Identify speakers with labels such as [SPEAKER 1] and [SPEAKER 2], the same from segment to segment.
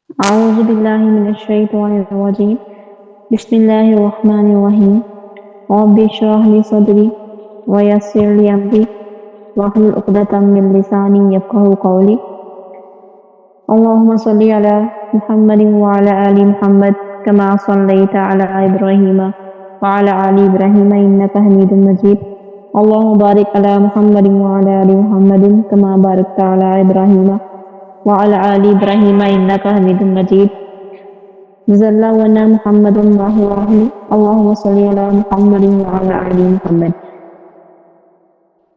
[SPEAKER 1] أعوذ بالله من الشيطان الرجيم بسم الله الرحمن الرحيم رب اشرح لي صدري ويسر لي أمري واحلل عقدة من لساني يفقهوا قولي اللهم صل على محمد وعلى آل محمد كما صليت على إبراهيم وعلى آل إبراهيم إنك حميد مجيد اللهم بارك على محمد وعلى آل محمد كما باركت على إبراهيم وعلى آل إبراهيم إنك حميد مجيد جزا ونا محمد الله وأهله اللهم صل على محمد وعلى آل محمد.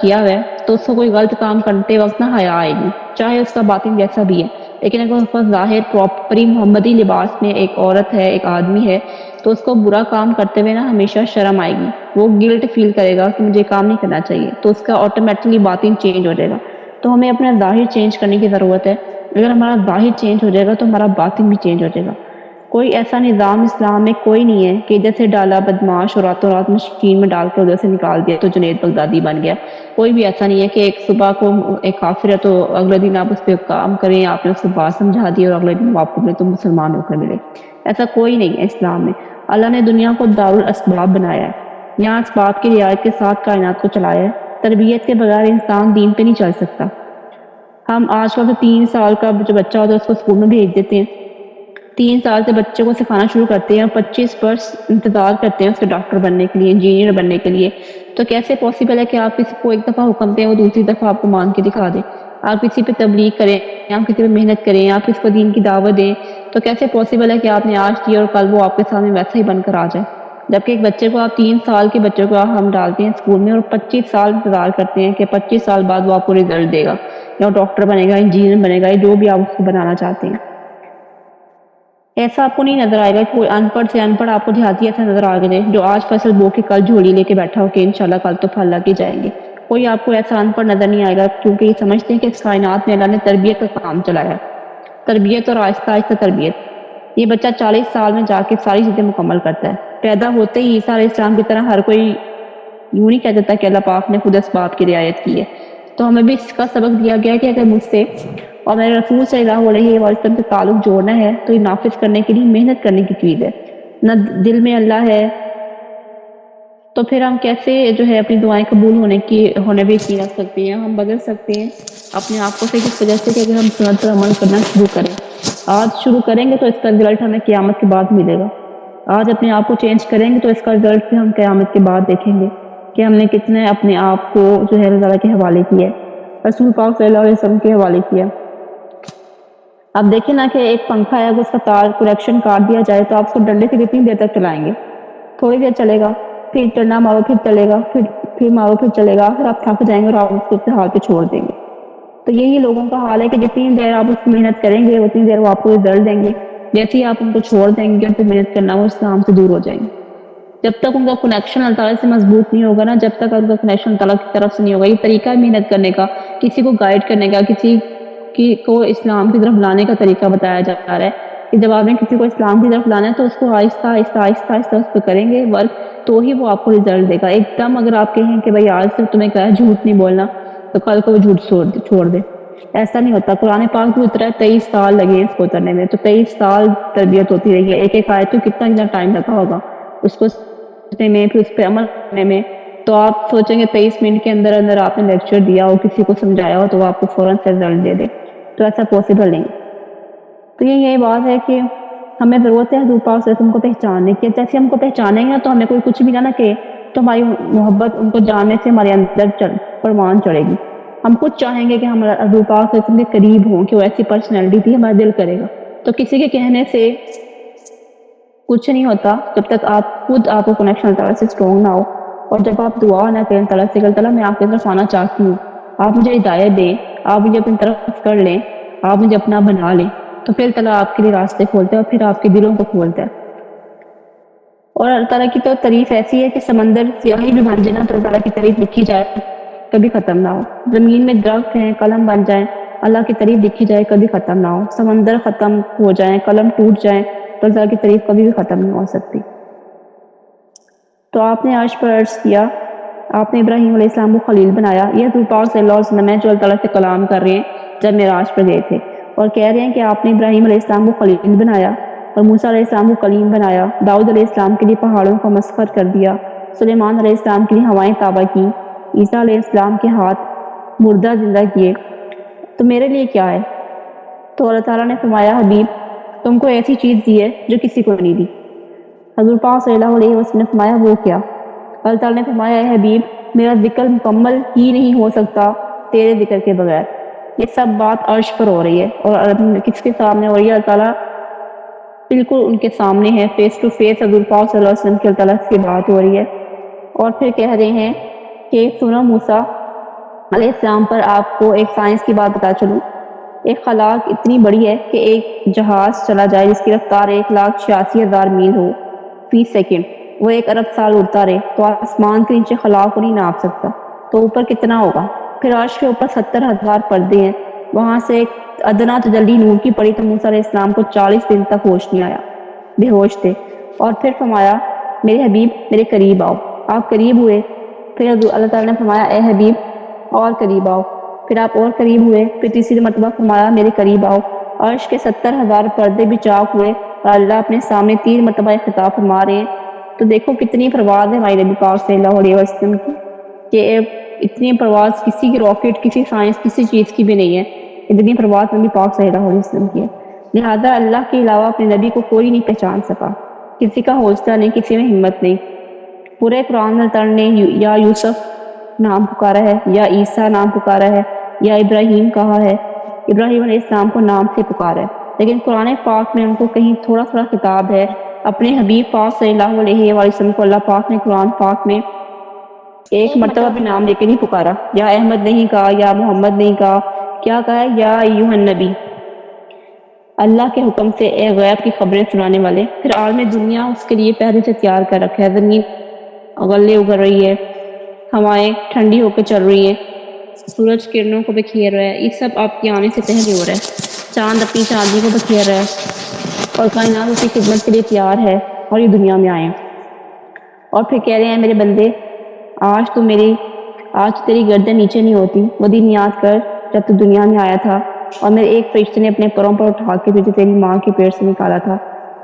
[SPEAKER 1] کیا ہوا ہے تو اس کو کوئی غلط کام کرتے وقت نہ حیا آئے گی، چاہے اس کا باطن جیسا بھی ہے، لیکن اگر اس کا ظاہر پراپری محمدی لباس میں ایک عورت ہے، ایک آدمی ہے، تو اس کو برا کام کرتے ہوئے نا ہمیشہ شرم آئے گی، وہ گلٹ فیل کرے گا کہ مجھے کام نہیں کرنا چاہیے، تو اس کا آٹومیٹکلی باطن چینج ہو جائے گا۔ تو ہمیں اپنا ظاہر چینج کرنے کی ضرورت ہے، اگر ہمارا ظاہر چینج ہو جائے گا تو ہمارا باطن بھی چینج ہو جائے گا۔ کوئی ایسا نظام اسلام میں کوئی نہیں ہے کہ ادھر سے ڈالا بدماش اور راتوں رات مشین میں ڈال کے ادھر سے نکال دیا تو جنید بغدادی بن گیا۔ کوئی بھی ایسا نہیں ہے کہ ایک صبح کو ایک کافر ہے تو اگلے دن آپ اس پہ کام کریں، آپ نے اس کو بات سمجھا دی اور اگلے دن وہ آپ کو ملے تو مسلمان ہو کر ملے، ایسا کوئی نہیں ہے اسلام میں۔ اللہ نے دنیا کو دارالاسباب بنایا ہے، یہاں اسباب کی رعایت کے ساتھ کائنات کو چلایا ہے۔ تربیت کے بغیر انسان دین پہ نہیں چل سکتا۔ ہم آج کل تو 3 سال کا جو بچہ ہوتا ہے اس کو اسکول میں بھیج دیتے ہیں، 3 سال سے بچے کو سکھانا شروع کرتے ہیں اور 25 برس انتظار کرتے ہیں اس کے ڈاکٹر بننے کے لیے، انجینئر بننے کے لیے۔ تو کیسے پاسبل ہے کہ آپ کسی کو ایک دفعہ حکم دیں وہ دوسری دفعہ آپ کو مان کے دکھا دیں؟ آپ کسی پہ تبلیغ کریں، آپ کسی پہ محنت کریں، آپ کسی کو دین کی دعوت دیں، تو کیسے پاسبل ہے کہ آپ نے آج کیا اور کل وہ آپ کے سامنے ویسا ہی بن کر آ جائے؟ جبکہ ایک بچے کو آپ 3 سال کے بچے کو ہم ڈالتے ہیں اسکول میں اور 25 سال انتظار کرتے ہیں کہ 25 سال بعد وہ آپ کو رزلٹ دے گا، یا وہ ڈاکٹر بنے گا، انجینئر بنے گا، جو بھی آپ اس کو بنانا چاہتے ہیں۔ ایسا آپ کو نہیں نظر آئے گا کہ کوئی ان پڑھ سے ان پڑھ آپ کو دیہاتی ایسا نظر آ گئے جو آج فصل بو کے کل جھولی لے کے بیٹھا ہو کہ انشاءاللہ کل تو پھل لگ ہی جائیں گے۔ کوئی آپ کو ایسا ان پڑھ نظر نہیں آئے گا، کیونکہ یہ سمجھتے ہیں کہ اس کائنات میں اللہ نے تربیت کا کام چلایا ہے، تربیت اور آہستہ آہستہ تربیت۔ یہ بچہ 40 سال میں جا کے ساری چیزیں مکمل کرتا ہے۔ پیدا ہوتے ہی عیسیٰ علیہ السلام کی طرح ہر کوئی یوں نہیں کہہ دیتا کہ اللہ پاک نے خود اسباب کی رعایت کی ہے۔ تو ہمیں بھی اس کا سبق دیا گیا کہ اگر مجھ سے اور میرے رسول صلی اللہ علیہ وسلم سے تعلق جوڑنا ہے تو یہ نافذ کرنے کے لیے محنت کرنے کی چیز ہے۔ نہ دل میں اللہ ہے تو پھر ہم کیسے جو ہے اپنی دعائیں قبول ہونے بھی یقین رکھ سکتے ہیں؟ ہم بدل سکتے ہیں اپنے آپ کو صرف اس وجہ سے کہ اگر ہم سنت پر عمل کرنا شروع کریں۔ آج شروع کریں گے تو اس کا رزلٹ ہمیں قیامت کے بعد ملے گا۔ آج اپنے آپ کو چینج کریں گے تو اس کا رزلٹ بھی ہم قیامت کے بعد دیکھیں گے کہ ہم نے کتنے اپنے آپ کو جو ہے اللہ تعالیٰ کے حوالے کیا ہے، رسول پاک صلی اللہ علیہ وسلم کے حوالے کیا۔ اب دیکھیں نا کہ ایک پنکھا ہے، اگر اس کا تار کنیکشن کاٹ دیا جائے تو آپ اس کو ڈنڈے سے کتنی دیر تک چلائیں گے؟ تھوڑی دیر چلے گا، پھر ٹنا مارو پھر چلے گا، پھر مارو پھر چلے گا، پھر آپ تھک جائیں گے اور آپ اس کو اپنے حال پہ چھوڑ دیں گے۔ تو یہی لوگوں کا حال ہے کہ جتنی دیر آپ اس کی محنت کریں گے اتنی دیر وہ آپ کو رزلٹ دیں گے، جیسے ہی آپ ان کو چھوڑ دیں گے پھر محنت کرنا وہ اسلام سے دور ہو جائیں گے۔ جب تک ان کا کنیکشن اللہ تعالیٰ سے مضبوط نہیں ہوگا نا، جب تک ان کا کنیکشن اللہ تعالیٰ کی طرف سے نہیں ہوگا، یہ طریقہ محنت کرنے کا، کسی کو گائیڈ کرنے کا، کسی کو اسلام کی طرف لانے کا طریقہ بتایا جا رہا ہے کہ جب آپ نے کسی کو اسلام کی طرف لانا ہے تو اس کو آہستہ آہستہ آہستہ آہستہ اس پہ کریں گے ورک، تو ہی وہ آپ کو رزلٹ دے گا۔ ایک دم اگر آپ کہیں کہ بھائی آج سے تمہیں کہا ہے جھوٹ نہیں بولنا تو کل کو وہ جھوٹ چھوڑ دے، ایسا نہیں ہوتا۔ قرآن پاک بھی اترا ہے، 23 سال لگے اس کو اترنے میں، تو 23 سال تربیت ہوتی رہی ہے، ایک ایک آیت کو کتنا ٹائم لگا ہوگا اس کو سمجھنے میں، پھر اس پہ عمل کرنے میں۔ تو آپ سوچیں گے 23 منٹ کے اندر اندر آپ نے لیکچر دیا ہو، کسی کو سمجھایا ہو تو وہ آپ کو فوراً سے رزلٹ دے دے، تو ایسا پاسبل نہیں۔ تو یہی بات ہے کہ ہمیں ضرورت ہے حضور پاک صلی اللہ علیہ وسلم کو پہچاننے کی۔ جیسے ہم کو پہچانیں گے تو ہمیں کوئی کچھ بھی نہ کہے تو ہماری محبت ان کو جاننے سے ہمارے اندر پروان چڑھے گی۔ ہم خود چاہیں گے کہ ہم حضور پاک صلی اللہ علیہ وسلم کے قریب ہوں، کہ وہ ایسی پرسنالٹی تھی، ہمارا دل کرے گا۔ تو کسی کے کہنے سے کچھ نہیں ہوتا جب تک آپ خود آپ کو کنیکشن اللہ تعالیٰ سے اسٹرانگ نہ ہو، اور جب آپ دعا نہ کریں تعالیٰ سے کہ اللہ میں آپ کی طرف آنا چاہتی ہوں، آپ مجھے ہدایت دیں، آپ مجھے اپنی طرف کر لیں، آپ مجھے اپنا بنا لیں، تو پھر تعالیٰ آپ کے لیے راستے کھولتا ہے اور پھر آپ کے دلوں کو کھولتا ہے۔ اور اللہ تعالیٰ کی تو تعریف ایسی ہے کہ سمندر سیاہی بھی بن جائے نا تو اللہ تعالیٰ کی تعریف لکھی جائے کبھی ختم نہ ہو۔ زمین میں درخت ہیں قلم بن جائیں، اللہ کی تعریف لکھی جائے کبھی ختم نہ ہو۔ سمندر ختم ہو جائیں، قلم ٹوٹ جائیں تو اللہ کی تعریف کبھی بھی ختم نہیں ہو سکتی۔ تو آپ نے عرش پر عرض کیا، آپ نے ابراہیم علیہ السلام کو خلیل بنایا۔ یہ حضور پاک صلی اللہ علیہ وسلم ہے جو اللہ تعالیٰ سے کلام کر رہے ہیں جب معراج پر گئے تھے، اور کہہ رہے ہیں کہ آپ نے ابراہیم علیہ السلام کو خلیل بنایا اور موسیٰ علیہ السلام کو کلیم بنایا، داؤد علیہ السلام کے لیے پہاڑوں کو مسخر کر دیا، سلیمان علیہ السلام کے لیے ہوائیں تابع کی، عیسیٰ علیہ السلام کے ہاتھ مردہ زندہ کیے، تو میرے لیے کیا ہے؟ تو اللہ تعالیٰ نے فرمایا حبیب تم کو ایسی چیز دی ہے جو کسی کو نہیں دی۔ حضور پاک صلی اللہ علیہ وسلم نے فرمایا وہ کیا؟ اللہ تعالیٰ نے فرمایا اے حبیب میرا ذکر مکمل ہی نہیں ہو سکتا تیرے ذکر کے بغیر۔ یہ سب بات عرش پر ہو رہی ہے اور کس کے سامنے ہو رہی ہے؟ اللہ تعالیٰ بالکل ان کے سامنے ہے، فیس ٹو فیس حضور پاک صلی اللہ علیہ وسلم کی اللہ تعالیٰ سے بات ہو رہی ہے، اور پھر کہہ رہے ہیں کہ سنو موسیٰ علیہ السلام پر آپ کو ایک سائنس کی بات بتا چلوں. ایک خلاق اتنی بڑی ہے کہ ایک جہاز چلا جائے جس کی رفتار 1,86,000 میل ہو فی سیکنڈ، وہ 1 ارب سال اڑتا رہے تو آسمان کے نیچے خلا کو نہیں ناپ سکتا، تو اوپر کتنا ہوگا. پھر عرش کے اوپر 70,000 پردے ہیں، وہاں سے ایک ادنا تجلی نور کی پڑی تو موسیٰ علیہ السلام کو 40 دن تک ہوش نہیں آیا، بے ہوش تھے. اور پھر فرمایا میرے حبیب میرے قریب آؤ. آپ قریب ہوئے، پھر اللہ تعالیٰ نے فرمایا اے حبیب اور قریب آؤ. پھر آپ اور قریب ہوئے، پھر تیسری مرتبہ فرمایا میرے قریب آؤ. عرش کے 70,000 پردے بھی چاک ہوئے اور اللہ اپنے سامنے 3 مرتبہ خطاب فرما رہے ہیں. تو دیکھو کتنی پرواز ہے ہمارے نبی پاک صلی اللہ علیہ وسلم کی، کہ اتنی پرواز کسی کی راکٹ، کسی سائنس، کسی چیز کی بھی نہیں ہے، اتنی پرواز نبی پاک صلی اللہ علیہ وسلم کی ہے. لہذا اللہ کے علاوہ اپنے نبی کو کوئی نہیں پہچان سکا، کسی کا حوصلہ نہیں، کسی میں ہمت نہیں. پورے قرآن میں تعالیٰ نے یا یوسف نام پکارا ہے، یا عیسیٰ نام پکارا ہے، یا ابراہیم کہا ہے، ابراہیم علیہ السلام کو نام سے پکارا ہے. لیکن قرآن پاک میں ان کو کہیں تھوڑا تھوڑا خطاب ہے. اپنے حبیب پاک صلی اللہ علیہ وسلم کو اللہ پاک نے قرآن پاک میں ایک مرتبہ بھی نام لے کے نہیں پکارا، یا احمد نہیں کہا، یا محمد نہیں کہا. کیا کہا ہے؟ یا ایھا النبی، اللہ کے حکم سے اے غیب کی خبریں سنانے والے. پھر عالم دنیا اس کے لیے پہلے سے تیار کر رکھا ہے. زمین غلے اگل رہی ہے، ہوائیں ٹھنڈی ہو کے چل رہی ہیں، سورج کرنوں کو بکھیر رہا ہے. یہ سب آپ کے آنے سے پہلے ہو رہا ہے. چاند اپنی چاندنی کو بکھیر رہا ہے اور کائنات اس کی خدمت کے لیے تیار ہے اور یہ دنیا میں آئے. اور پھر کہہ رہے ہیں میرے بندے آج تیری گردن نیچے نہیں ہوتی. وہ دن یاد کر جب تو دنیا میں آیا تھا اور میرے ایک فرشتے نے اپنے پروں پر اٹھا کے تجھے تیری ماں کے پیٹ سے نکالا تھا.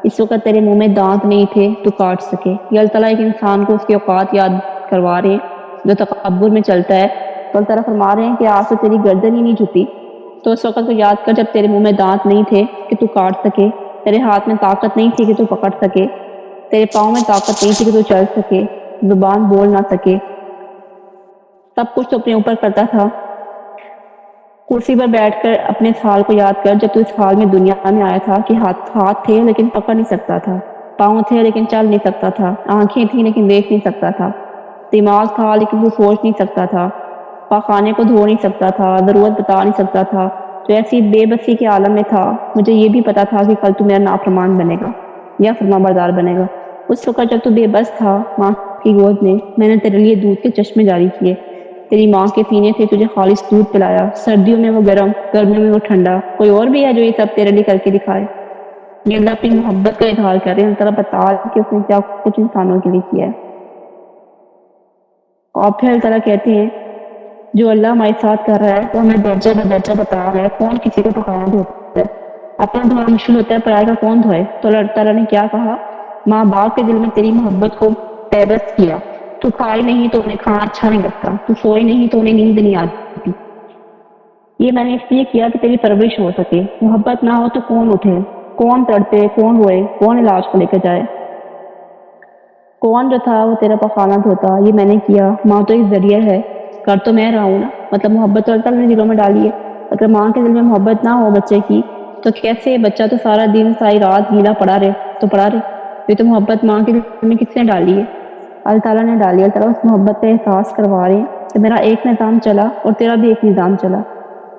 [SPEAKER 1] اس وقت تیرے منہ میں دانت نہیں تھے تو کاٹ سکے. یہ اللہ تعالیٰ ایک انسان کو اس کے اوقات یاد کروا رہے ہیں جو تکبر میں چلتا ہے. تو اللہ تعالیٰ فرما رہے ہیں کہ آج سے تیری گردن ہی نہیں جھکی، تو اس وقت کو یاد کر جب تیرے منہ میں دانت نہیں تھے کہ تو کاٹ سکے، تیرے ہاتھ میں طاقت نہیں تھی کہ تو پکڑ سکے، تیرے پاؤں میں طاقت نہیں تھی کہ تو چل سکے، زبان بول نہ سکے. سب کچھ تو اپنے اوپر کرتا تھا. کرسی پر بیٹھ کر اپنے اس حال کو یاد کر جب تو اس حال میں دنیا میں آیا تھا کہ ہاتھ تھے لیکن پکڑ نہیں سکتا تھا، پاؤں تھے لیکن چل نہیں سکتا تھا، آنکھیں تھیں لیکن دیکھ نہیں سکتا تھا، دماغ تھا لیکن تو سوچ نہیں سکتا تھا، پاخانے کو دھو نہیں سکتا تھا، ضرورت بتا نہیں سکتا تھا. تو ایسی بے بسی کے عالم میں تھا. مجھے یہ بھی پتا تھا کہ کل تو میرا نافرمان بنے گا یا فرمان بردار بنے گا. اس وقت جب تو بے بس تھا ماں کی گود میں نے تیرے لیے دودھ کے چشمے جاری کیے. تیری ماں کے پینے سے تجھے خالص دودھ پلایا. سردیوں میں وہ گرم، گرمیوں میں وہ ٹھنڈا. کوئی اور بھی ہے جو یہ سب تیرے لیے کر کے دکھائے؟ یہ اللہ اپنی محبت کا اظہار کر رہے ہیں. اللہ تعالیٰ بتا کہ اس نے کیا کچھ انسانوں کے لیے کیا ہے. اور پھر اللہ تعالیٰ کہتے ہیں جو اللہ ہمارے ساتھ کر رہا ہے تو ہمیں درجہ بدرجہ بتا رہا ہے. کون کسی کو پکانا دھوتا ہے؟ اپنا دھونا مشکل ہوتا ہے، پرائے کا کون دھوئے؟ تو اللہ تعالیٰ نے کیا کہا؟ ماں باپ کے دل میں تیری محبت کو پیبست کیا. تو کھائی نہیں تو انہیں کھانا اچھا نہیں لگتا، تو سوئی نہیں تو انہیں نیند نہیں آتی. یہ میں نے اس لیے کیا کہ تیری پرورش ہو سکے. محبت نہ ہو تو کون اٹھے، کون تڑپے، کون روئے، کون علاج کو لے کے جائے؟ کون جو تھا وہ تیرا پخانہ دھوتا؟ یہ میں نے کیا. ماں تو ایک ذریعہ ہے، کر تو میں رہا ہوں نا. مطلب محبت تو اللہ تعالیٰ نے دلوں میں ڈالی ہے. اگر ماں کے دل میں محبت نہ ہو بچے کی تو کیسے بچہ تو سارا دن ساری رات گیلا پڑا رہے. یہ تو محبت ماں کے دل میں کس نے ڈالی ہے؟ اللہ تعالیٰ نے ڈالی. اللہ تعالیٰ اس محبت کا احساس کروا رہے ہیں کہ میرا ایک نظام چلا اور تیرا بھی ایک نظام چلا،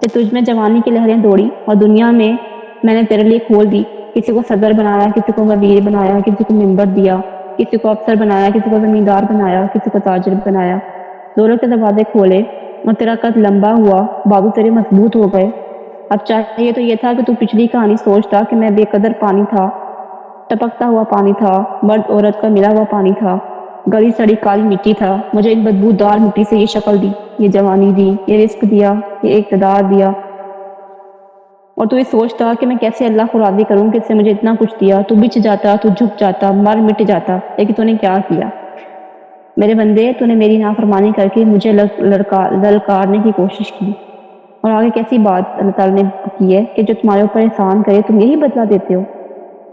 [SPEAKER 1] کہ تجھ میں جوانی کی لہریں دوڑی اور دنیا میں نے تیرے لیے کھول دی. کسی کو صدر بنایا، کسی کو وزیر بنایا، کسی کو ممبر دیا، کسی کو افسر بنایا، کسی کو زمیندار بنایا، کسی کو تاجر بنایا. دولت کے دروازے کھولے اور تیرا قد لمبا ہوا، بازو تیرے مضبوط ہو گئے. اب چاہیے تو یہ تھا کہ تو پچھلی کہانی سوچتا کہ میں بے قدر پانی تھا، ٹپکتا ہوا پانی تھا، مرد عورت کا ملا ہوا پانی تھا، گلی سڑی کالی مٹی تھا. مجھے ان بدبودار مٹی سے یہ شکل دی، یہ جوانی دی، یہ رزق دیا، یہ اقتدار دیا. اور تو یہ سوچتا کہ میں کیسے اللہ کو راضی کروں کہ اس سے مجھے اتنا کچھ دیا. تو بچ جاتا، تو جھک جاتا، مر مٹ جاتا. لیکن تو نے کیا کیا میرے بندے؟ تو نے میری نافرمانی کر کے مجھے للکارنے کی کوشش کی. اور آگے کیسی بات اللہ تعالیٰ نے کی ہے کہ جو تمہارے اوپر احسان کرے تم یہی بدلہ دیتے ہو.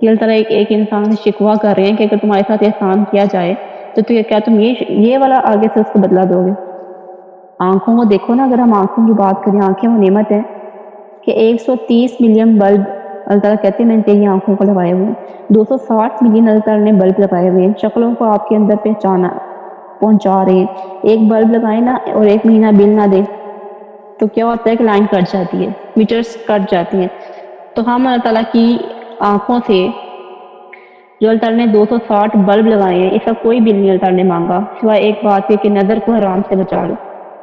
[SPEAKER 1] کہ اللہ تعالیٰ ایک انسان سے شکوہ کر رہے ہیں کہ اگر تمہارے ساتھ احسان کیا جائے تو کیا تم یہ والا آگے سے اس کو بدلہ دو گے؟ آنکھوں کو دیکھو نا. اگر ہم آنکھوں کی بات کریں، آنکھیں وہ نعمت ہے کہ 130 ملین بلب اللہ تعالیٰ کہتے ہیں میں نے تیری آنکھوں کو لگائے ہوئے ہیں. 260 ملین اللہ تعالیٰ نے بلب لگائے ہوئے ہیں. شکلوں کو آپ کے اندر پہچانا پہنچا رہے ہیں. ایک بلب لگائے نا اور ایک مہینہ بل نہ دے تو کیا ہوتا ہے کہ لائن کٹ جاتی ہے، میٹرز کٹ جاتی ہیں. تو ہم اللہ تعالیٰ کی آنکھوں سے جو اللہ تعالیٰ نے 260 بلب لگائے ہیں، اس کا کوئی بل نہیں اللہ تعالیٰ نے مانگا سوائے ایک بات کے کہ نظر کو حرام سے بچا لو،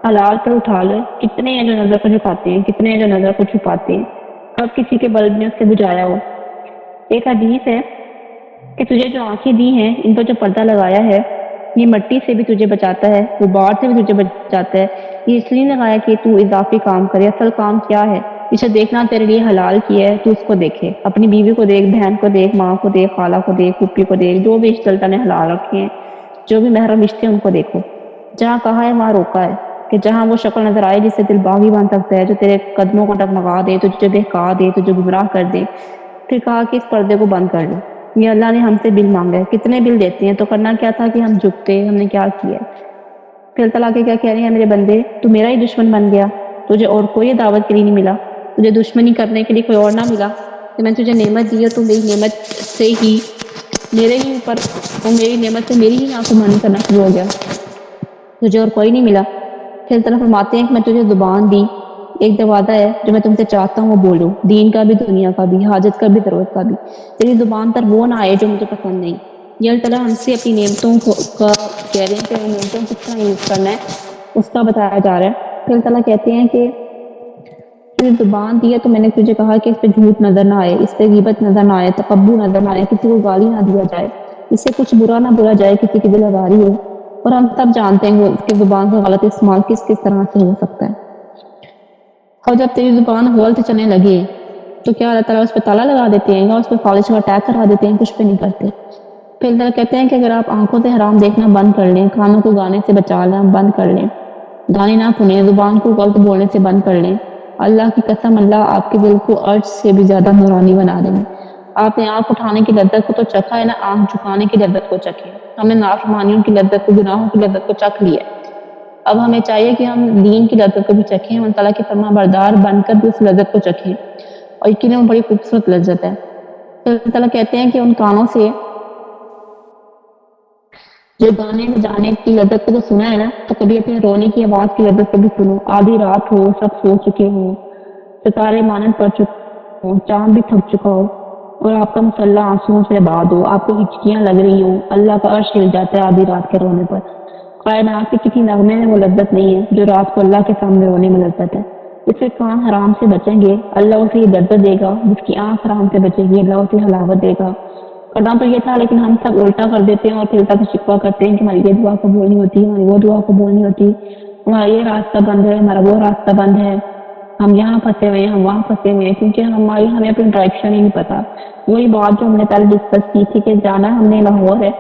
[SPEAKER 1] حلال پر اٹھا لو. کتنے ہیں جو نظر کو جھکاتے ہیں، کتنے ہیں جو نظر کو چھپاتے ہیں. اب کسی کے بلب نے اس سے بجھایا ہو. ایک حدیث ہے کہ تجھے جو آنکھیں دی ہیں ان پر جو پردہ لگایا ہے یہ مٹی سے بھی تجھے بچاتا ہے، غبار سے بھی تجھے بچاتا ہے. یہ اس لیے لگایا کہ تو اضافی کام کرے. اصل کام کیا ہے؟ اسے دیکھنا تیرے لیے حلال کیا ہے، تو اس کو دیکھے. اپنی بیوی کو دیکھ، بہن کو دیکھ، ماں کو دیکھ، خالہ کو دیکھ، پھوپھی کو دیکھ، جو بھی رشتے اللہ نے حلال رکھے ہیں، جو بھی محرم رشتے ہیں ان کو دیکھو. جہاں کہا ہے وہاں روکا ہے کہ جہاں وہ شکل نظر آئے جس سے دل باغی بن سکتا ہے، جو تیرے قدموں کو ڈگمگا دے، تجھے بہکا دے، تجھے گمراہ کر دے، پھر کہا کہ اس پردے کو بند کر لو. یہ اللہ نے ہم سے بل مانگا ہے. کتنے بل دیتے ہیں؟ تو کرنا کیا تھا کہ ہم جھکتے. ہم نے کیا کیا؟ پھر اللہ تعالیٰ کے کیا کہہ رہے ہیں، میرے بندے تو میرا ہی دشمن بن گیا، تجھے اور کوئی دعوت کے لیے نہیں ملا، تجھے دشمنی کرنے کے لیے کوئی اور نہ ملا کہ میں تجھے نعمت دی ہے تو میری نعمت سے ہی میرے ہی اوپر اور میری نعمت سے میری ہی نافرمانی کرنا شروع ہو گیا، تجھے اور کوئی نہیں ملا. پھر طرف فرماتے ہیں کہ میں تجھے زبان دی، ایک دروازہ ہے جو میں تم سے چاہتا ہوں وہ بولو، دین کا بھی، دنیا کا بھی، حاجت کا بھی، ضرورت کا بھی. تیری زبان پر وہ نہ آئے جو مجھے پسند نہیں. یہ اللہ تعالیٰ ہم سے اپنی نعمتوں کا کہہ رہے ہیں کہ نعمتوں کو کس طرح یوز کرنا ہے اس کا بتایا جا رہا ہے. پھر اللہ تعالیٰ کہتے ہیں کہ تجھے زبان دی ہے تو میں نے تجھے کہا کہ اس پہ جھوٹ نظر نہ آئے، اس پہ غیبت نظر نہ آئے، تکبر نظر نہ آئے، کسی کو گالی نہ دیا جائے، اس سے کچھ برا نہ بولا جائے، کسی کی دل آزاری ہو. اور ہم سب جانتے ہیں کہ زبان کا غلط استعمال کس کس طرح سے ہو سکتا ہے. اور جب تیری زبان غلط چلنے لگے تو کیا اللہ تعالیٰ اس پہ تالا لگا دیتے ہیں یا اس پہ فالش کا اٹیک کروا دیتے ہیں؟ کچھ پہ نہیں کرتے. پھر اللہ کہتے ہیں کہ اگر آپ آنکھوں سے حرام دیکھنا بند کر لیں، کانوں کو گانے سے بچا لیں، بند کر لیں، گانے نہ سنیں، زبان کو غلط بولنے سے بند کر لیں، اللہ کی قسم اللہ آپ کے دل کو عرش سے بھی زیادہ نورانی بنا دیں گے. آپ نے آنکھ اٹھانے کی لذت کو تو چکھا ہے نا، آنکھ جھکانے کی لذت کو چکھے. ہم نے نافرمانیوں کی لذت کو، گناہوں کی لذت کو چکھ لیا. اب ہمیں چاہیے کہ ہم دین کی لذت کو بھی چکھیں، اللہ تعالیٰ کے فرما بردار بن کر بھی اس لذت کو چکھیں. اور یقیناً بڑی خوبصورت لذت ہے. تو اللہ تعالیٰ کہتے ہیں کہ ان کانوں سے جو گانے بجانے کی لذت کو تو سنا ہے نا، تو کبھی اپنے رونے کی آواز کی لذت کو بھی سنو. آدھی رات ہو، سب سو چکے ہوں، ستارے مانند پڑ چکے ہوں، چاند بھی تھک چکا ہو اور آپ کا مسلح آنسوؤں سے آباد ہو، آپ کو ہچکیاں لگ رہی ہوں، اللہ کا عرش ہل جاتا ہے آدھی رات کے رونے پر. کائنات کے کسی نغمے میں وہ لذت نہیں ہے جو رات کو اللہ کے سامنے رونے میں لذت ہے. اس سے کان حرام سے بچیں گے، اللہ اسے یہ لذت دے گا. جس کی آنکھ حرام سے بچے گی، اللہ اسے حلاوت دے گا. کرنا تو یہ تھا لیکن ہم سب الٹا کر دیتے ہیں اور پھر الٹا شکوہ کرتے ہیں کہ ہماری یہ دعا قبول نہیں ہوتی، ہماری وہ دعا قبول نہیں ہوتی، ہمارا یہ راستہ بند ہے، ہمارا وہ راستہ بند ہے، ہم یہاں پھنسے ہوئے ہیں، ہم وہاں پھنسے ہوئے ہیں، کیونکہ ہمیں اپنی ڈائریکشن ہی نہیں پتا. وہی بات جو ہم نے پہلے ڈسکس کی تھی کہ جانا ہم نے لاہور ہے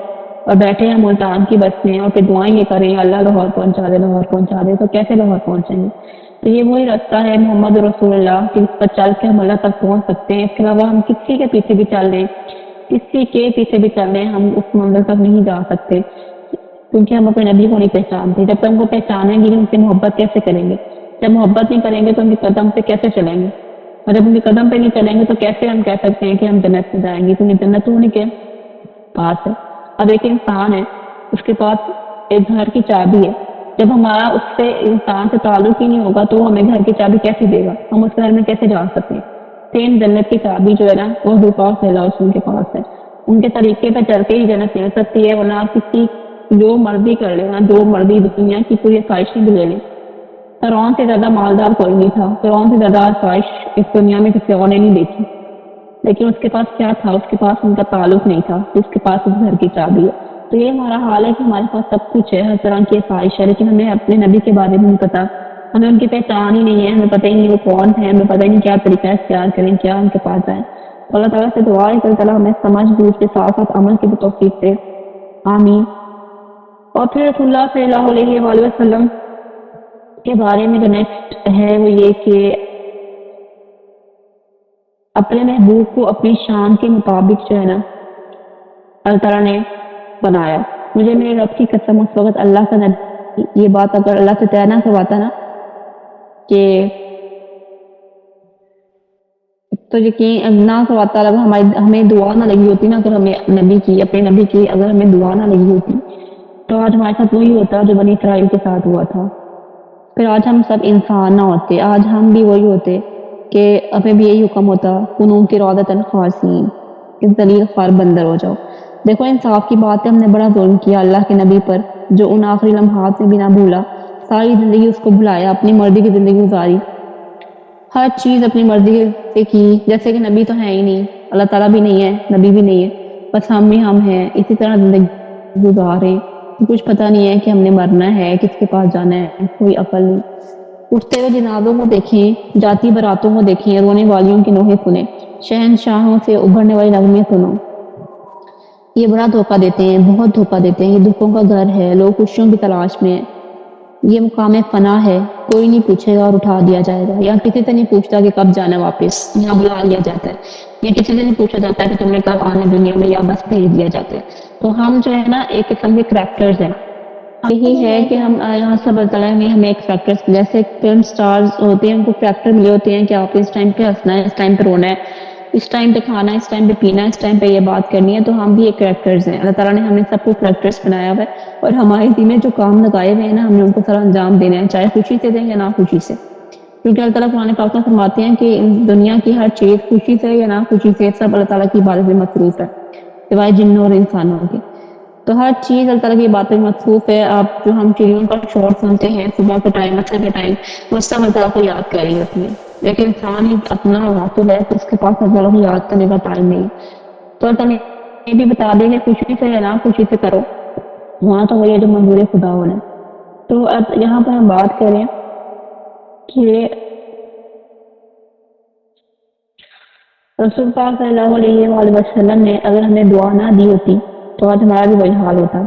[SPEAKER 1] اور بیٹھے ہیں ملتان کی بس میں اور پھر دعائیں یہ کریں اللہ لاہور پہنچا دے، لاہور پہنچا دے، تو کیسے لاہور پہنچیں گے؟ تو یہ وہی راستہ ہے محمد رسول اللہ کہ اس پر چل کے ہم اللہ تک پہنچ سکتے ہیں. اس کے علاوہ ہم کسی کے پیچھے بھی چل رہے کسی کے پیچھے بھی چل رہے ہیں، ہم اس منزل تک نہیں جا سکتے کیونکہ ہم اپنے نبی کو نہیں پہچانتے. جب تک ہم کو پہچانیں گے ان سے محبت کیسے کریں گے؟ جب محبت نہیں کریں گے تو ان کے قدم پہ کیسے چلیں گے؟ اور جب ان کے قدم پہ نہیں چلیں گے تو کیسے ہم کہہ سکتے ہیں کہ ہم جنت میں جائیں گے؟ کیونکہ جنت انہیں کے پاس ہے. اب ایک انسان ہے، اس کے پاس ایک گھر کی چابی ہے. جب ہمارا اس سے انسان سے تعلق ہی نہیں ہوگا تو ہمیں گھر کی چابی کیسے دے گا؟ ہم اس گھر میں کیسے جا سکتے ہیں؟ سیم جنت کی چابی جو ہے نا وہ حضور پاک صلی اللہ علیہ وسلم کے پاس ہے. ان کے طریقے پہ چل کے ہی جنت مل سکتی ہے، ورنہ کسی جو مرضی کر لینا، جو مرضی دنیا کی پوری خواہشیں بھی لے لیں. فرعون سے زیادہ مالدار کوئی نہیں تھا، فرعون سے زیادہ خواہش اس دنیا میں کسی اور نے نہیں دیکھی، لیکن اس کے پاس کیا تھا؟ اس کے پاس ان کا تعلق نہیں تھا، اس کے پاس اس گھر کی چابی ہے. تو یہ ہمارا حال ہے کہ ہمارے پاس سب کچھ ہے، ہر طرح کی خواہش ہے، لیکن ہمیں اپنے نبی کے بارے میں نہیں پتا، ہمیں ان کی پہچان ہی نہیں ہے، ہمیں پتہ ہی نہیں وہ کون ہے، ہمیں پتہ ہی نہیں کیا طریقہ اختیار کریں، کیا ان کے پاس جائیں. تو اللہ تعالیٰ سے دعا ہے کہ اللہ تعالیٰ ہمیں سمجھ بوجھ کے ساتھ ساتھ عمل کی بھی توفیق دے. آمین. اور پھر رسول اللہ صلی اللہ علیہ وآلہ وسلم کے بارے میں جو نیکسٹ ہے وہ یہ کہ اپنے محبوب کو اپنی شان کے مطابق جو ہے نا اللہ تعالیٰ نے بنایا. مجھے میرے رب کی قسم اس وقت اللہ کا نبی یہ بات اگر اللہ سے طے نہ کرواتا نا کہ تو یقین نہ کرواتا، اگر ہمیں دعا نہ لگی ہوتی نا، اگر ہمیں نبی کی اپنے نبی کی اگر ہمیں دعا نہ لگی ہوتی تو آج ہمارے ساتھ وہی ہوتا جو بنی اسرائیل کے ساتھ ہوا تھا. پھر آج ہم سب انسان نہ ہوتے، آج ہم بھی وہی ہوتے کہ ہمیں بھی یہی حکم ہوتا کنوں کی رعدۃ خاسین کہ ذلیل خوار بندر ہو جاؤ. دیکھو انصاف کی بات ہے، ہم نے بڑا ظلم کیا اللہ کے نبی پر جو ان آخری لمحات میں بھی نہ بھولا، ساری زندگی اس کو بھلایا، اپنی مرضی کی زندگی گزاری، ہر چیز اپنی مرضی سے کی، جیسے کہ نبی تو ہے ہی نہیں، اللہ تعالیٰ بھی نہیں ہے، نبی بھی نہیں ہے، بس ہم ہی ہم ہیں، اسی طرح زندگی گزار رہے ہیں. کچھ پتہ نہیں ہے کہ ہم نے مرنا ہے، کس کے پاس جانا ہے، کوئی عقل نہیں. اٹھتے ہوئے جنازوں کو دیکھیں، جاتی براتوں کو دیکھیں، رونے والیوں کی نوحیں سنیں، شہنشاہوں سے ابھرنے والی نغمے سنو. یہ بڑا دھوکہ دیتے ہیں، بہت دھوکہ دیتے ہیں. یہ دکھوں کا گھر ہے، لوگ خوشیوں کی تلاش میں ہیں. یہ مقام فنا ہے، کوئی نہیں پوچھے گا اور اٹھا دیا جائے گا. یہاں کسی سے نہیں پوچھتا کہ کب جانا واپس، یہاں بلا لیا جاتا ہے. یہ کسی سے نہیں پوچھا جاتا ہے کہ تم نے کب آنا دنیا میں، یا بس بھیج دیا جاتا ہے. تو ہم جو ہے نا ایک قسم کے کریکٹرز ہیں. یہی ہے کہ ہم یہاں سے اللہ تعالیٰ نے ہمیں ایک فیکٹر جیسے فلم سٹارز ہوتے ہیں، ان کو فیکٹر ملے ہوتے ہیں کہ آپ اس ٹائم پہ ہنسنا ہے، اس ٹائم پہ رونا ہے، اس ٹائم پہ کھانا ہے، اس ٹائم پہ پینا ہے، اس ٹائم پہ یہ بات کرنی ہے. تو ہم بھی ایک کریکٹرز ہیں. اللہ تعالیٰ نے ہمیں سب کو کریکٹرز بنایا ہوا ہے، اور ہمارے دل میں جو کام لگائے ہوئے ہیں نا، ہم نے ان کو سارا انجام دینا ہے، چاہے خوشی سے دیں یا نہ خوشی سے. کیونکہ اللہ تعالیٰ قرآن پاک میں فرماتے ہیں کہ دنیا کی ہر چیز خوشی سے یا نہ خوشی سے سب اللہ تعالیٰ کی عبادت میں مصروف ہے، سوائے جنوں اور انسانوں کے. تو ہر چیز اللہ تعالیٰ کی باتیں مصروف ہے. آپ جو ہم چڑیوں کا شور سنتے ہیں صبح کے ٹائم، اثر کے ٹائم، وہ سب اللہ تعالیٰ کو یاد کر رہی ہوتی ہے. لیکن انسان ہی اپنا غافل ہے تو اس کے پاس اللہ تعالیٰ کو یاد کرنے کا ٹائم نہیں. تو اللہ تعالیٰ یہ بھی بتا دیں کہ خوشی سے یا نہ خوشی سے کرو، وہاں تو وہی ہے جو منظور خدا ہونا ہے. تو اب یہاں پر ہم بات کریں کہ رسول پاک صلی اللہ علیہ وآلہ وسلم نے اگر ہمیں دعا نہ دی ہوتی تو آج ہمارا بھی وہی حال ہوتا.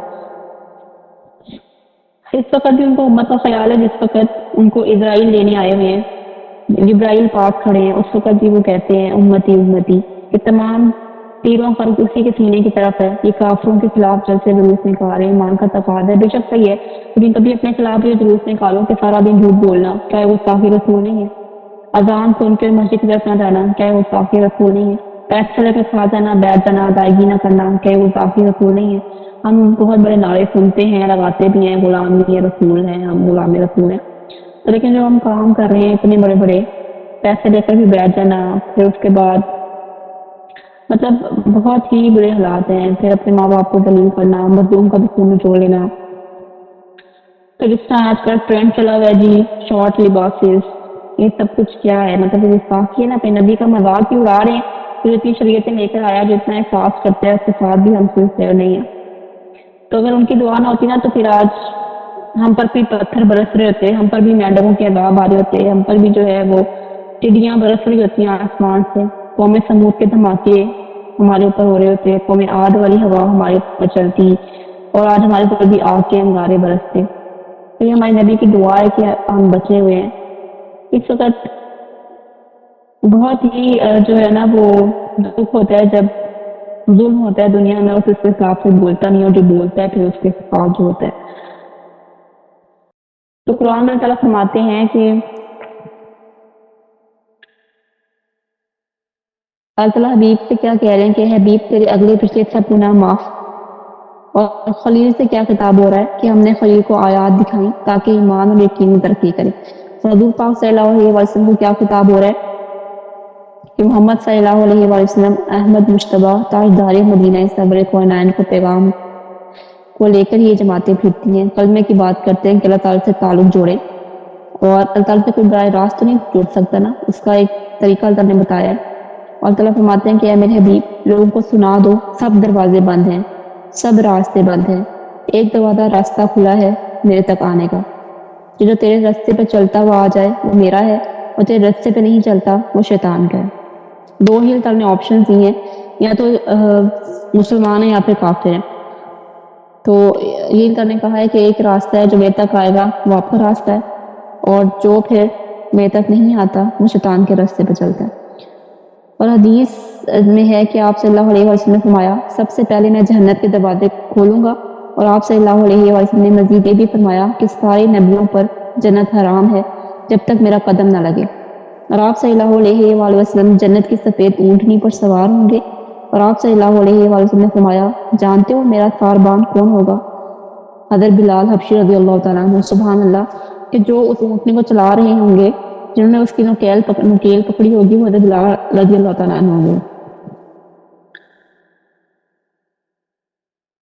[SPEAKER 1] اس وقت بھی ان کو امت کا خیال ہے، جس وقت ان کو اسرائیل لینے آئے ہوئے ہیں، جبرائیل پاک کھڑے ہیں، اس وقت بھی وہ کہتے ہیں امتی امتی. کہ تمام تیروں پر اسی کے سینے کی طرف ہے. یہ کافروں کے خلاف جلسے جلوس نکال رہے ہیں، ایمان کا تقاضا ہے. بے شک صحیح ہے، لیکن کبھی اپنے خلاف یہ جلوس نکالو کہ سارا دن جھوٹ بولنا، کیا وہ کافی رسول نہیں ہے؟ اذان سن کے مسجد کی طرف نہ جانا، کیا وہ کافی رسول نہیں ہے؟ پیسے لے کے کھا جانا، بیٹھ جانا، ادائیگی نہ کرنا، کیا وہ کافی رسول نہیں ہے؟ ہم بہت بڑے نعرے سنتے ہیں، لگاتے بھی ہیں، غلامی رسول ہیں، ہم غلام رسول ہیں. لیکن جو ہم کام کر رہے ہیں اتنے بڑے بڑے، پیسے لے کر بھی بیٹھ جانا، پھر اس کے بعد مطلب بہت ہی برے حالات ہیں. پھر اپنے ماں باپ کو ذلیل کرنا، مظلوم کا بھی خون نچوڑ لینا. پھر اس طرح آج کل ٹرینڈ چلا ہوا ہے جی شارٹ لباسز، یہ سب کچھ کیا ہے؟ مطلب احساس کیے نا، اپنے نبی کا مذاق بھی اڑا رہے ہیں. پھر اتنی شریعتیں لے کر آیا جو اتنا احساس کرتا ہے، اس کے ساتھ بھی ہم سنتے نہیں ہیں. تو اگر ان کی دعا نہ ہوتی نا تو پھر آج ہم پر بھی پتھر برس رہے ہوتے، ہم پر بھی مینڈروں کے عذاب آ رہے ہوتے، ہم پر بھی جو ہے وہ ٹڈیاں برس رہی ہوتی ہیں آسمان سے. قوم سمود کے دھماکے ہمارے اوپر ہو رہے ہوتے، قوم عاد والی ہوا ہمارے اوپر چلتی، اور آج ہمارے اوپر بھی آگ کے انگارے برستے. تو یہ ہمارے نبی کی دعا ہے کہ ہم بچے ہوئے ہیں. اس وقت بہت ہی جو ہے نا وہ دکھ ہوتا ہے جب ظلم ہوتا ہے دنیا میں، اس کے حساب سے بولتا نہیں، اور جو بولتا ہے پھر اس کے حساب جو ہوتا ہے. تو قرآن میں تعالیٰ فرماتے ہیں کہ اللہ تعالیٰ حبیب سے کیا کہہ رہے ہیں کہ حبیب تیرے اگلے پچھلے سب گناہ معاف. اور خلیل سے کیا خطاب ہو رہا ہے کہ ہم نے خلیل کو آیات دکھائیں تاکہ ایمان اور یقین میں ترقی کرے. حضور پاک صلی اللہ علیہ وسلم کو کیا خطاب ہو رہا ہے کہ محمد صلی اللہ علیہ وسلم احمد مشتبہ تاجدار مدینہ سرور کونین کو پیغام کو لے کر یہ جماعتیں پھرتی ہیں، کلمے کی بات کرتے ہیں کہ اللہ تعالیٰ سے تعلق جوڑے. اور اللہ تعالیٰ سے کوئی براہ راست تو نہیں جوڑ سکتا نا، اس کا ایک طریقہ اللہ تعالیٰ نے بتایا ہے. اور اللہ تعالیٰ فرماتے ہیں کہ اے میرے حبیب لوگوں کو سنا دو، سب دروازے بند ہیں، سب راستے بند ہیں، ایک دروازہ راستہ کھلا ہے میرے تک آنے کا. جو تیرے راستے پہ چلتا ہوا آ جائے وہ میرا ہے، اور تیرے راستے پہ نہیں چلتا وہ شیطان کا ہے. دو ہی اللہ تعالیٰ نے آپشنز دی ہیں، یا تو مسلمان ہیں یا پھر کافر ہیں. تو یہ کرنے کہا ہے کہ ایک راستہ ہے جو میرے تک آئے گا وہ آپ کا راستہ ہے، اور جو پھر میرے تک نہیں آتا وہ شیطان کے راستے پہ چلتا ہے. اور حدیث میں ہے کہ آپ صلی اللہ علیہ وسلم نے فرمایا سب سے پہلے میں جہنت کے دروازے کھولوں گا. اور آپ صلی اللہ علیہ وسلم نے مزید یہ بھی فرمایا کہ سارے نبیوں پر جنت حرام ہے جب تک میرا قدم نہ لگے. اور آپ صلی اللہ علیہ وآلہ وسلم جنت کی سفید اونٹنی پر سوار ہوں گے. اور آپ صلی اللہ علیہ وآلہ وسلم نے فرمایا جانتے ہو میرا ساربان کون ہوگا؟ حضرت بلال حبشی رضی اللہ تعالیٰ عنہ، سبحان اللہ، کہ جو اس اونٹنی کو چلا رہے ہوں گے، جنہوں نے اس کی نکیل پکڑی ہوگی، وہ حضرت بلال رضی اللہ تعالیٰ عنہ ہوں گے۔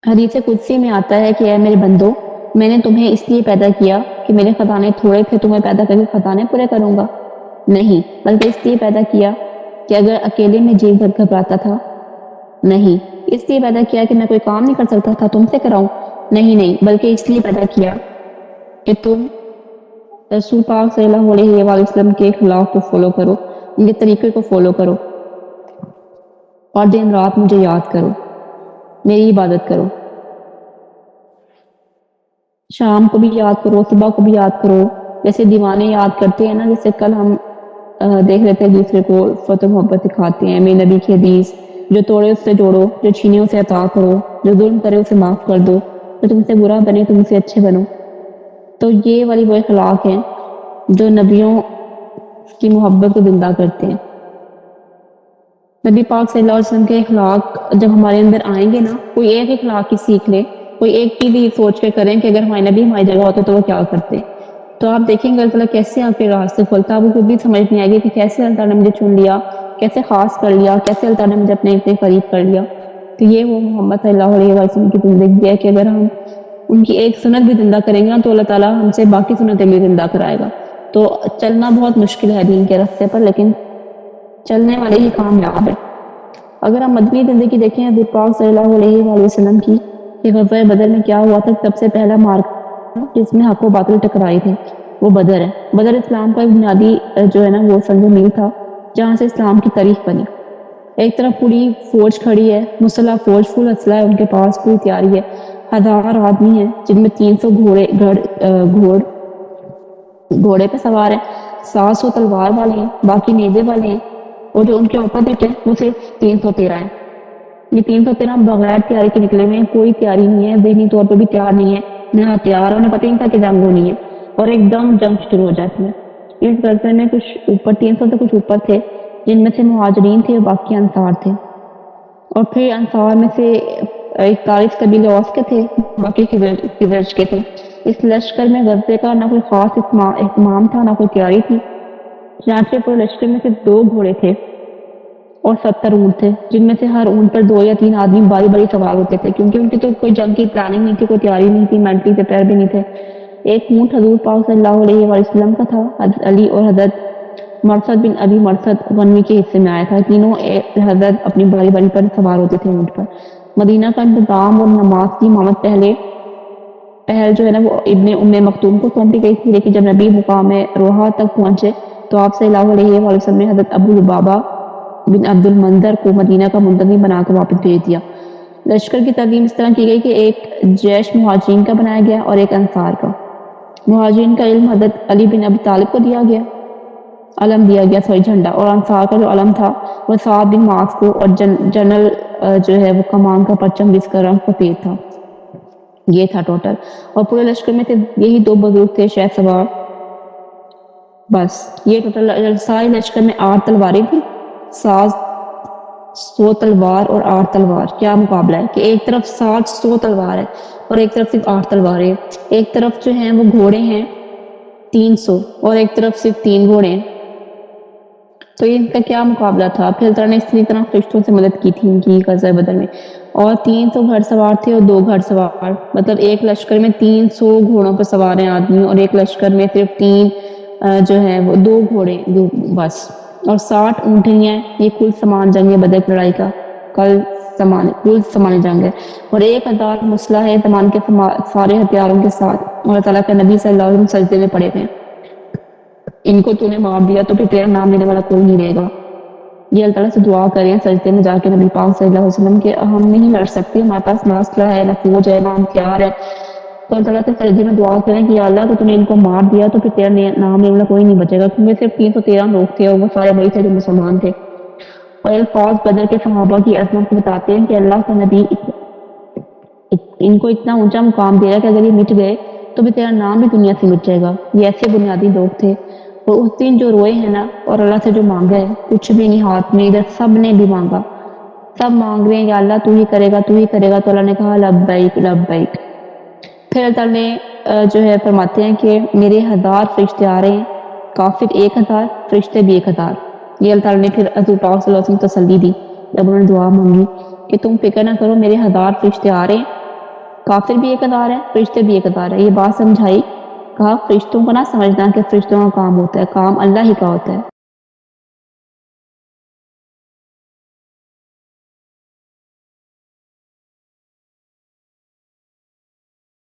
[SPEAKER 1] حدیث قدسی میں آتا ہے کہ اے میرے بندو، میں نے تمہیں اس لیے پیدا کیا کہ میرے خزانے تھوڑے تھے، تمہیں پیدا کر کے خزانے پورے کروں گا؟ نہیں، بلکہ اس لیے پیدا کیا کہ اگر اکیلے میں جی بھر گھبراتا تھا؟ نہیں، اس لیے پیدا کیا کہ میں کوئی کام نہیں کر سکتا تھا تم سے کراؤں؟ نہیں، بلکہ اس لیے پیدا کیا کہ تم رسول پاک صلی اللہ علیہ وآلہ وسلم کے اخلاق کو فالو کرو، ان کے طریقے کو فالو کرو، اور دن رات مجھے یاد کرو، میری عبادت کرو، شام کو بھی یاد کرو، صبح کو بھی یاد کرو، جیسے دیوانے یاد کرتے ہیں نا، جیسے کل ہم دیکھ رہے تھے دوسرے کو فتح محبت دکھاتے ہیں، میرے نبی کی حدیث، جو توڑے اس سے جوڑو، جو چھینے اسے عطا کرو، جو ظلم کرے اسے معاف کر دو، جو تم سے برا بنے تم سے اچھے بنو۔ تو یہ والی وہ اخلاق ہیں جو نبیوں کی محبت کو زندہ کرتے ہیں۔ نبی پاک صلی اللہ علیہ وسلم کے اخلاق جب ہمارے اندر آئیں گے نا، کوئی ایک اخلاق کی سیکھ لے، کوئی ایک چیز ہی سوچ کے کریں کہ اگر ہمارے نبی ہماری جگہ ہوتے تو وہ کیا کرتے، تو آپ دیکھیں گے اللہ تعالیٰ کیسے آپ کے راستے کھولتا، آپ کو خود بھی سمجھ نہیں آئے گی کہ کیسے اللہ تعالیٰ نے مجھے چن لیا، کیسے خاص کر لیا، کیسے اللہ تعالیٰ نے مجھے اپنے اتنے قریب کر لیا۔ تو یہ وہ محمد صلی اللہ علیہ وسلم کی زندگی ہے کہ اگر ہم ان کی ایک سنت بھی زندہ کریں گے نا، تو اللہ تعالیٰ ہم سے باقی سنتیں بھی زندہ کرائے گا۔ تو چلنا بہت مشکل ہے دین کے راستے پر، لیکن چلنے والے ہی کامیاب ہے۔ اگر ہم مدنی زندگی دیکھیں حضور پاک صلی اللہ علیہ وآلہ وسلم کی، کہ غزوہ بدر میں کیا ہوا تھا، سب سے پہلا مارکا جس میں حق و باطل ٹکرائے تھے وہ بدر ہے۔ بدر اسلام کا بنیادی جو ہے نا وہ سرزمین تھا جہاں سے اسلام کی تاریخ بنی۔ ایک طرف پوری فوج کھڑی ہے، مسلح فوج، فل اسلحہ ہے ان کے پاس، پوری تیاری ہے، 1000 آدمی ہیں جن میں 300 گھوڑے پہ سوار ہیں، 700 تلوار والے ہیں، باقی نیزے والے ہیں، اور جو ان کے اوپر بیٹھے وہ صرف 313 ہیں۔ یہ 313 بغیر تیاری کے نکلے ہوئے ہیں، کوئی تیاری نہیں ہے، ذہنی طور پہ بھی تیار نہیں ہے، نہ تیار، انہیں پتہ نہیں تھا کہ جنگ ہونی ہے، اور ایک دم جنگ شروع ہو جاتی ہے۔ اس غزوے میں کچھ اوپر 300 سے کچھ اوپر تھے جن میں سے مہاجرین تھے اور باقی انصار تھے، اور پھر انصار میں سے 41 قبیلے اوس کے تھے، باقی خزرج کے تھے۔ اس لشکر میں غزے کا نہ کوئی خاص اہتمام تھا، نہ کوئی تیاری تھی، چنانچہ پورے لشکر میں صرف 2 گھوڑے تھے اور 70 اونٹ تھے، جن میں سے ہر اونٹ پر 2 یا 3 آدمی باری باری سوار ہوتے تھے، کیونکہ ان کی تو کوئی جنگ کی پلاننگ نہیں تھی، کوئی تیاری نہیں تھی، مینٹلی پریپیئر بھی نہیں تھے۔ ایک اونٹ حضور پاک صلی اللہ علیہ وآلہ وسلم کا تھا، حضرت علی اور حضرت مرثد بن ابی مرثد غنوی کے حصے میں آیا تھا، تینوں حضرت اپنی باری باری پر سوار ہوتے تھے اونٹ پر۔ مدینہ کا انتظام اور نماز کی امامت پہل جو ہے نا وہ ابن ام مکتوم کو سونپی گئی تھی، لیکن جب نبی مقام روحا تک پہنچے تو آپ صلی اللہ علیہ وآلہ وسلم نے حضرت ابو لبابہ بن عبد المنذر کو مدینہ کا منتظم بنا کر واپس بھیج دیا۔ لشکر کی تنظیم اس طرح کی گئی کہ ایک جیش مہاجرین کا بنایا گیا اور ایک انصار کا۔ مہاجرین کا علم حضرت علی بن ابی طالب کو دیا گیا، علم دیا گیا، جھنڈا، اور انصار کا جو علم تھا وہ سعد بن معاذ کو، اور جنرل جو ہے وہ کمان کا پرچم جس کا رنگ سفید تھا۔ یہ تھا ٹوٹل، اور پورے لشکر میں یہی 2 بزرگ تھے شہ سوار، بس یہ ٹوٹل سارے لشکر میں 8 تلواریں تھیں، 100 تلوار اور 8 تلوار۔ کیا مقابلہ ہے کہ ایک طرف 100 تلوار ہے اور ایک طرف صرف 8 تلواریں، ایک طرف جو ہیں وہ گھوڑے ہیں 300 اور ایک طرف صرف 3 گھوڑے ہیں، تو ان کا کیا مقابلہ تھا۔ پھر اللہ نے اسی طرح فرشتوں سے مدد کی تھی ان کی غزوہ بدر میں، اور 300 گھڑ سوار تھے اور 2 گھڑ سوار، مطلب ایک لشکر میں 300 گھوڑوں پر سوار ہیں آدمی، اور ایک لشکر میں صرف 3 جو ہے وہ 2 گھوڑے بس، اور 60 اونٹنیاں۔ یہ کل سامان جنگ بدر کی لڑائی کا کل سامان جنگ ہے، اور 1000 مسلح ہے زمان کے سارے ہتھیاروں کے ساتھ، اور اللہ تعالیٰ کے نبی صلی اللہ علیہ وسلم سجدے میں پڑے ہوئے ہیں۔ ان کو تو نے مار دیا تو پھر تیرا نام لینے والا کوئی نہیں رہے گا۔ یہ اللہ تعالیٰ سے دعا کریں سجدے میں جا کے نبی پاک صلی اللہ علیہ وسلم کہ ہم نہیں لڑ سکتے، ہمارے پاس نہ اسلحہ ہے، نہ فوج ہے، نہ ہم تیار ہے، تو اللہ تعالیٰ سے سجدے میں دعا کریں کہ یا اللہ تو نے ان کو مار دیا تو پھر تیرا نام لینے والا کوئی نہیں بچے گا، کیونکہ صرف 313 لوگ تھے اور وہ سارے وہی تھے جو مسلمان تھے۔ اور الفاظ بدر کے صحابہ کی عظمت کو بتاتے ہیں کہ اللہ کا نبی ان کو اتنا اونچا مقام دے رہا کہ اگر یہ مٹ گئے تو بھی تیرا نام بھی دنیا سے مٹ جائے گا۔ یہ ایسے بنیادی لوگ تھے، اور اس دن جو روئے ہیں نا اور اللہ سے جو مانگا ہے، کچھ بھی نہیں ہاتھ میں، ادھر سب نے بھی مانگا، سب مانگ رہے ہیں یا اللہ تو ہی کرے گا تو ہی کرے گا، تو اللہ نے کہا لبیک لبیک۔ پھر اللہ تعالیٰ نے جو ہے فرماتے ہیں کہ میرے 1000 فرشتے آ رہے ہیں، کافر 1000، فرشتے بھی 1000۔ یہ اللہ تعالیٰ نے پھر حضور پاک صلی اللہ علیہ وسلم تسلی دی جب انہوں نے دعا مانگی کہ تم فکر نہ کرو، میرے 1000 فرشتے آ رہے ہیں، کافر بھی 1000 ہے، فرشتے بھی 1000 ہے۔ یہ بات سمجھائی، کہا فرشتوں کو نہ سمجھنا کہ فرشتوں کا کام ہوتا ہے، کام اللہ ہی کا ہوتا ہے۔